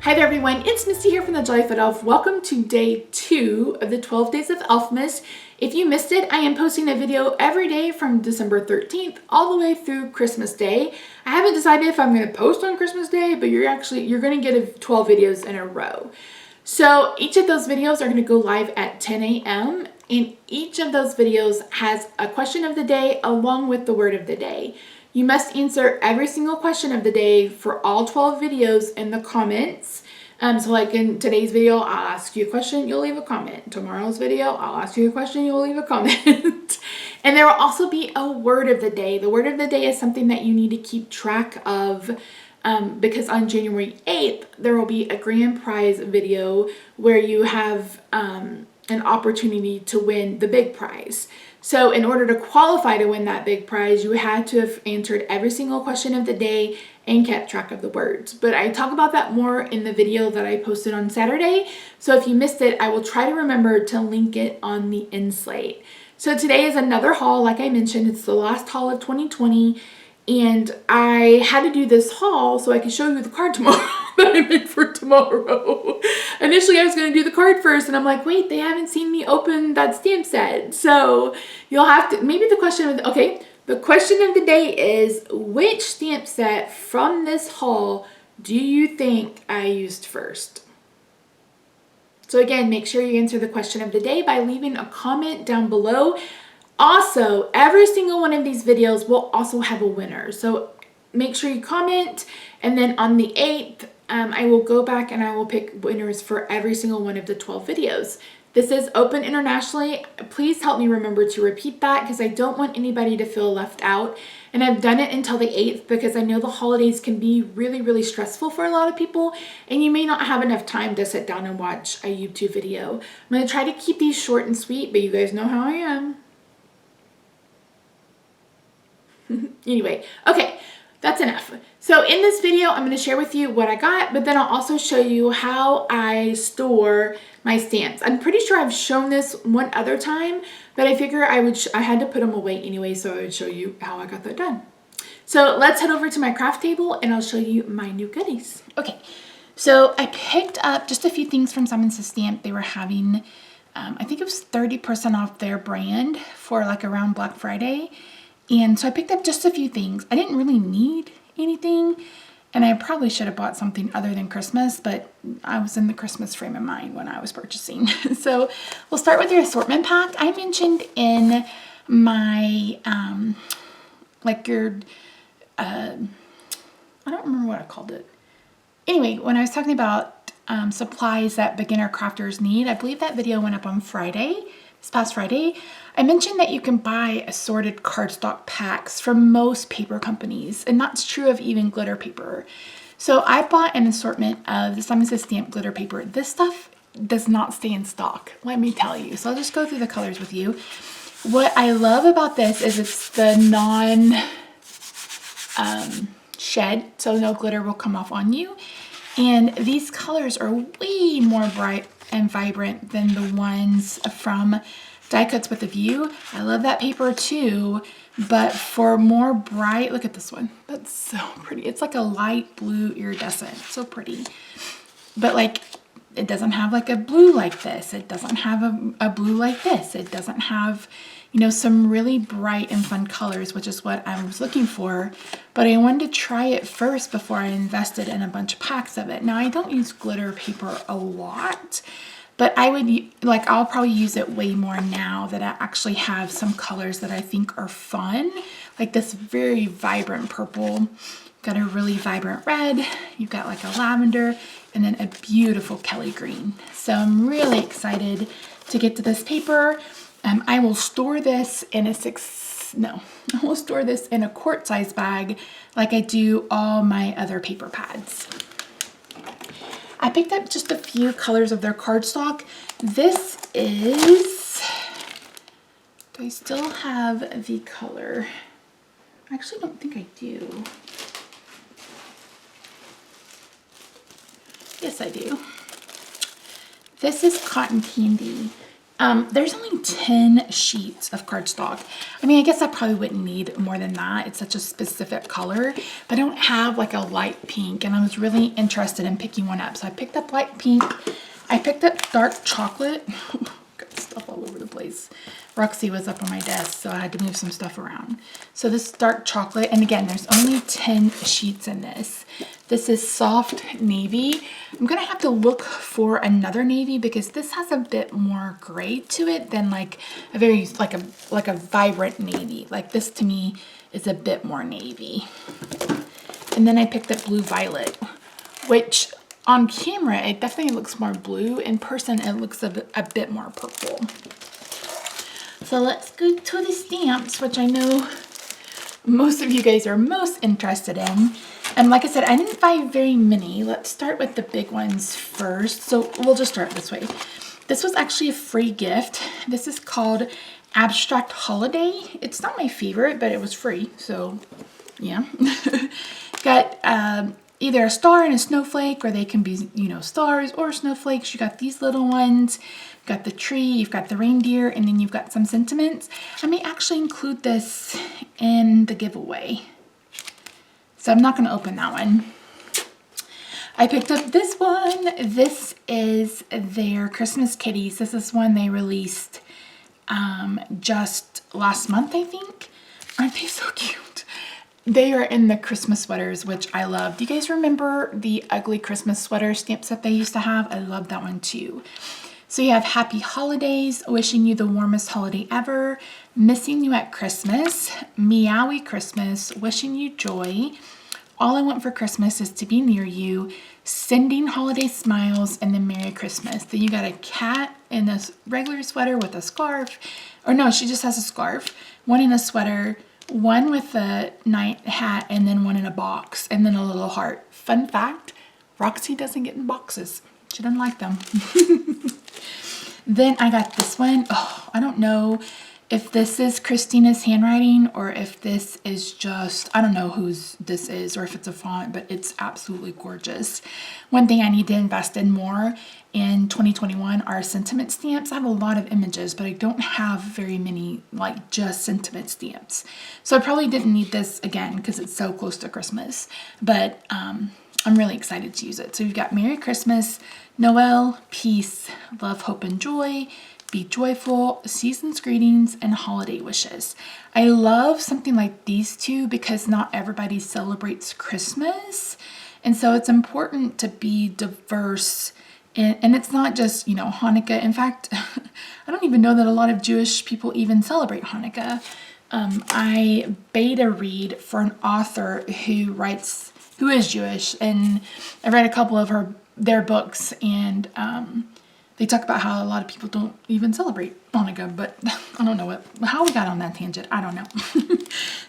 Hi there everyone, it's Misty here from TheJollyFatElf. Welcome to day 2 of the 12 days of Elfmas. If you missed it, I am posting a video every day from December 13th all the way through Christmas Day. I haven't decided if I'm going to post on Christmas Day, but you're going to get 12 videos in a row. So each of those videos are going to go live at 10 a.m. and each of those videos has a question of the day along with the word of the day. You must answer every single question of the day for all 12 videos in the comments. So like in today's video, I'll ask you a question, you'll leave a comment. Tomorrow's video, I'll ask you a question, you'll leave a comment. And there will also be a word of the day. The word of the day is something that you need to keep track of because on January 8th, there will be a grand prize video where you have an opportunity to win the big prize. So in order to qualify to win that big prize, you had to have answered every single question of the day and kept track of the words. But I talk about that more in the video that I posted on Saturday. So if you missed it, I will try to remember to link it on the end slate. So today is another haul. Like I mentioned, it's the last haul of 2020. And I had to do this haul so I could show you the card tomorrow that I made for tomorrow. Initially, I was going to do the card first, and I'm like, wait, they haven't seen me open that stamp set. So you'll have to, maybe the question of the question of the day is, which stamp set from this haul do you think I used first? So again, make sure you answer the question of the day by leaving a comment down below. Also, every single one of these videos will also have a winner. So make sure you comment, and then on the 8th, I will go back and I will pick winners for every single one of the 12 videos. This is open internationally. Please help me remember to repeat that because I don't want anybody to feel left out. And I've done it until the 8th because I know the holidays can be really, really stressful for a lot of people, and you may not have enough time to sit down and watch a YouTube video. I'm going to try to keep these short and sweet, but you guys know how I am. Anyway, okay, that's enough. So in this video, I'm going to share with you what I got, but then I'll also show you how I store my stamps. I'm pretty sure I've shown this one other time, but I figure I had to put them away anyway, so I would show you how I got that done. So let's head over to my craft table and I'll show you my new goodies. Okay, so I picked up just a few things from Simon Says Stamp. They were having, I think it was 30% off their brand for like around Black Friday. And so I picked up just a few things. I didn't really need anything, and I probably should have bought something other than Christmas, but I was in the Christmas frame of mind when I was purchasing. So we'll start with your assortment pack. I mentioned in my, I don't remember what I called it. Anyway, when I was talking about supplies that beginner crafters need, I believe that video went up on Friday, this past Friday. I mentioned that you can buy assorted cardstock packs from most paper companies, and that's true of even glitter paper. So I bought an assortment of the Simon Says Stamp glitter paper. This stuff does not stay in stock, let me tell you. So I'll just go through the colors with you. What I love about this is it's the non-shed, so no glitter will come off on you. And these colors are way more bright and vibrant than the ones from Die Cuts with a View. I love that paper too, but for more bright, look at this one. That's so pretty. It's like a light blue iridescent, so pretty. But like, it doesn't have like a blue like this. It doesn't have a blue like this. It doesn't have, you know, some really bright and fun colors, which is what I was looking for. But I wanted to try it first before I invested in a bunch of packs of it. Now, I don't use glitter paper a lot, but I would, like, I'll probably use it way more now that I actually have some colors that I think are fun. Like this very vibrant purple, got a really vibrant red, you've got like a lavender, and then a beautiful Kelly green. So I'm really excited to get to this paper. I will store this in a quart size bag like I do all my other paper pads. I picked up just a few colors of their cardstock. This is, do I still have the color? I actually don't think I do. Yes, I do. This is Cotton Candy. There's only 10 sheets of cardstock. I mean, I guess I probably wouldn't need more than that. It's such a specific color, but I don't have like a light pink, and I was really interested in picking one up. So I picked up light pink. I picked up dark chocolate. Got stuff all over the place. Roxy was up on my desk, so I had to move some stuff around. So this is dark chocolate, and again, there's only 10 sheets in this. This is soft navy. I'm gonna have to look for another navy because this has a bit more gray to it than like a very like a vibrant navy. Like this to me is a bit more navy. And then I picked up blue violet, which on camera it definitely looks more blue. In person it looks a bit more purple. So let's go to the stamps, which I know most of you guys are most interested in. And like I said, I didn't buy very many. Let's start with the big ones first. So we'll just start this way. This was actually a free gift. This is called Abstract Holiday. It's not my favorite, but it was free. So yeah. Got either a star and a snowflake, or they can be, you know, stars or snowflakes. You got these little ones. Got the tree, you've got the reindeer, and then you've got some sentiments. I may actually include this in the giveaway. So I'm not going to open that one. I picked up this one. This is their Christmas kitties. This is one they released just last month, I think. Aren't they so cute? They are in the Christmas sweaters, which I love. Do you guys remember the ugly Christmas sweater stamps that they used to have? I love that one too. So you have Happy Holidays, wishing you the warmest holiday ever, missing you at Christmas, Meowie Christmas, wishing you joy, all I want for Christmas is to be near you, sending holiday smiles, and then Merry Christmas. Then you got a cat in a regular sweater with a scarf, or no, she just has a scarf, one in a sweater, one with a night hat, and then one in a box, and then a little heart. Fun fact, Roxy doesn't get in boxes. She doesn't like them. Then I got this one. Oh, I don't know if this is Christina's handwriting or if this is just, I don't know whose this is or if it's a font, but it's absolutely gorgeous. One thing I need to invest in more in 2021 are sentiment stamps. I have a lot of images, but I don't have very many like just sentiment stamps. So I probably didn't need this again because it's so close to Christmas, but I'm really excited to use it. So you've got Merry Christmas, Noel, peace, love, hope, and joy, be joyful, season's greetings, and holiday wishes. I love something like these two because not everybody celebrates Christmas. And so it's important to be diverse. And it's not just, you know, Hanukkah. In fact, I don't even know that a lot of Jewish people even celebrate Hanukkah. I beta read for an author who is Jewish, and I read a couple of their books, and they talk about how a lot of people don't even celebrate Hanukkah, but I don't know how we got on that tangent. I don't know.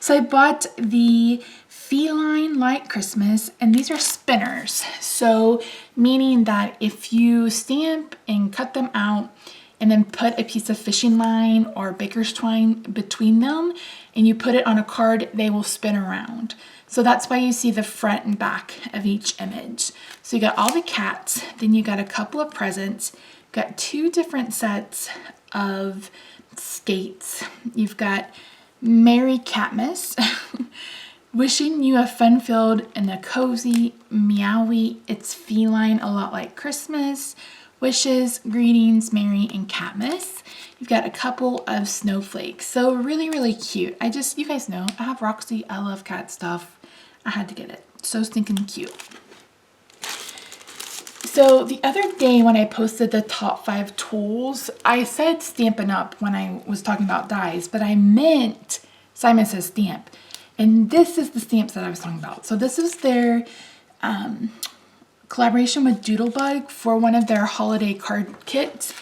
So I bought the Feline Light Christmas, and these are spinners. So meaning that if you stamp and cut them out and then put a piece of fishing line or baker's twine between them and you put it on a card, they will spin around. So that's why you see the front and back of each image. So you got all the cats, then you got a couple of presents, got two different sets of skates. You've got Merry Catmas, wishing you a fun-filled and a cozy, meowy, it's feline, a lot like Christmas, wishes, greetings, Merry, and Catmas. You've got a couple of snowflakes. So really, really cute. You guys know, I have Roxy, I love cat stuff. I had to get it. So stinking cute. So the other day when I posted the top 5 tools, I said Stampin' Up when I was talking about dies, but I meant Simon Says Stamp. And this is the stamps that I was talking about. So this is their collaboration with Doodlebug for one of their holiday card kits.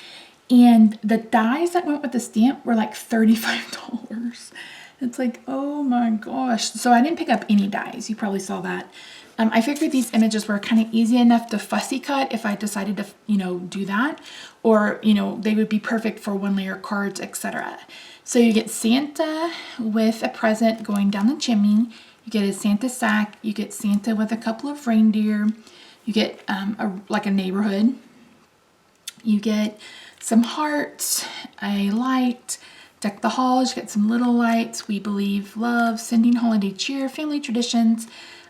And the dies that went with the stamp were like $35. It's like, oh my gosh. So I didn't pick up any dies. You probably saw that. I figured these images were kind of easy enough to fussy cut if I decided to, you know, do that. Or, you know, they would be perfect for 1-layer cards, etc. So you get Santa with a present going down the chimney. You get a Santa sack. You get Santa with a couple of reindeer. You get like a neighborhood. You get some hearts, a light, deck the halls, get some little lights, we believe love, sending holiday cheer, family traditions,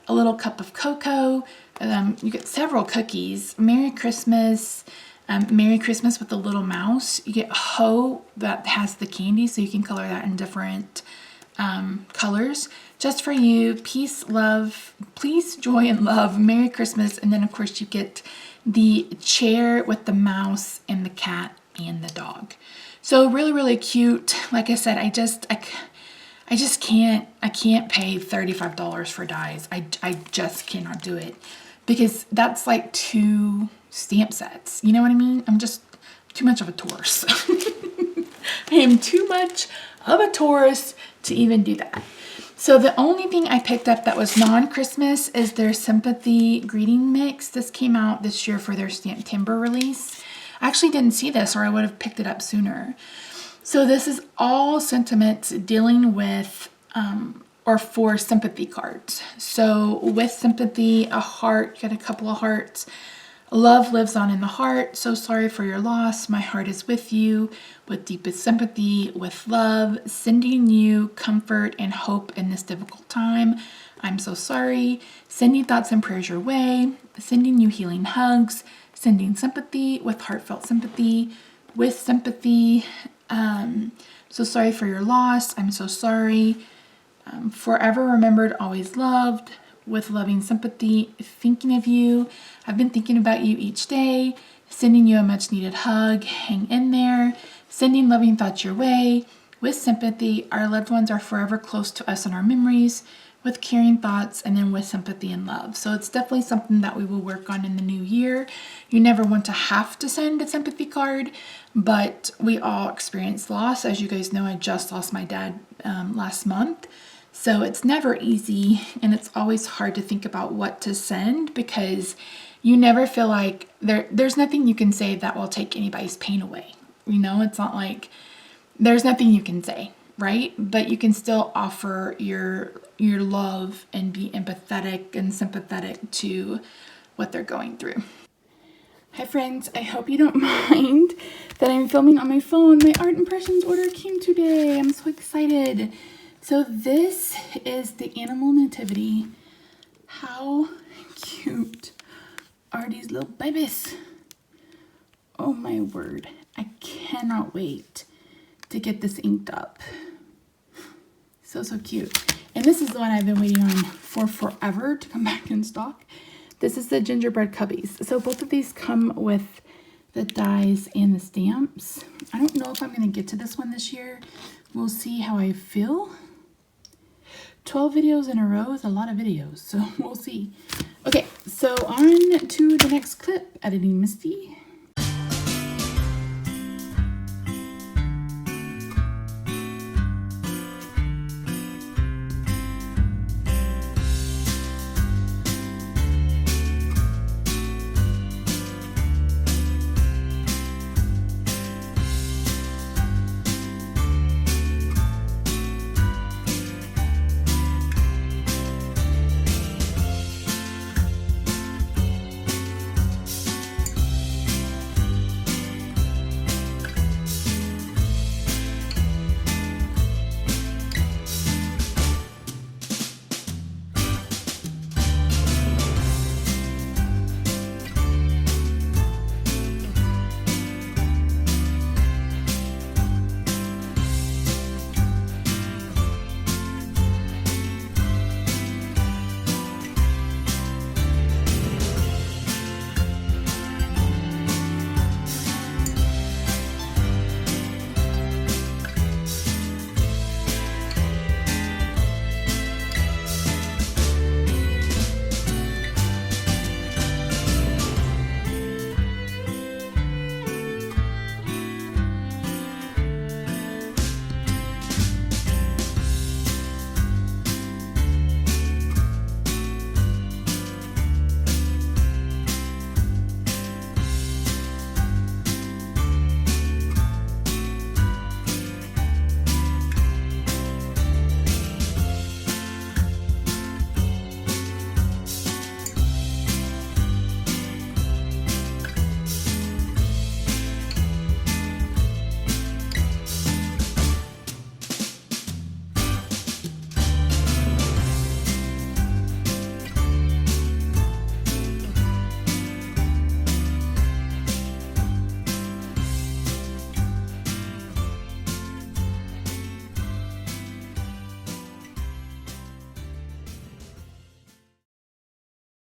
a little cup of cocoa, you get several cookies, Merry Christmas with a little mouse, you get a hoe that has the candy so you can color that in different colors. Just for you, peace, love, please, joy, and love, Merry Christmas. And then of course you get the chair with the mouse and the cat and the dog. So really, really cute. Like I said, I just can't pay $35 for dies. I just cannot do it because that's like 2 stamp sets. You know what I mean? I'm just too much of a tourist. I am too much of a tourist to even do that. So the only thing I picked up that was non-Christmas is their Sympathy Greeting Mix. This came out this year for their Stamp Timber release. I actually didn't see this or I would have picked it up sooner. So this is all sentiments dealing with or for sympathy cards. So with sympathy, a heart, you get a couple of hearts. Love lives on in the heart. So sorry for your loss. My heart is with you. With deepest sympathy, with love, sending you comfort and hope in this difficult time. I'm so sorry. Sending thoughts and prayers your way. Sending you healing hugs. Sending sympathy with heartfelt sympathy. With sympathy. So sorry for your loss. I'm so sorry. Forever remembered, always loved. With loving sympathy, thinking of you. I've been thinking about you each day. Sending you a much needed hug. Hang in there. Sending loving thoughts your way. With sympathy, our loved ones are forever close to us in our memories. With caring thoughts, and then with sympathy and love. So it's definitely something that we will work on in the new year. You never want to have to send a sympathy card, but we all experience loss. As you guys know, I just lost my dad last month. So it's never easy, and it's always hard to think about what to send because you never feel like there's nothing you can say that will take anybody's pain away. You know, it's not like there's nothing you can say, right? But you can still offer your love and be empathetic and sympathetic to what they're going through. Hi friends, I hope you don't mind that I'm filming on my phone. My art impressions order came today. I'm so excited. So this is the animal nativity. How cute are these little babies? Oh my word, I cannot wait to get this inked up. So cute. And this is the one I've been waiting on for forever to come back in stock. This is the gingerbread cubbies. So both of these come with the dies and the stamps. I don't know if I'm going to get to this one this year. We'll see how I feel. 12 videos in a row is a lot of videos, so we'll see. Okay, so on to the next clip. Editing Misty.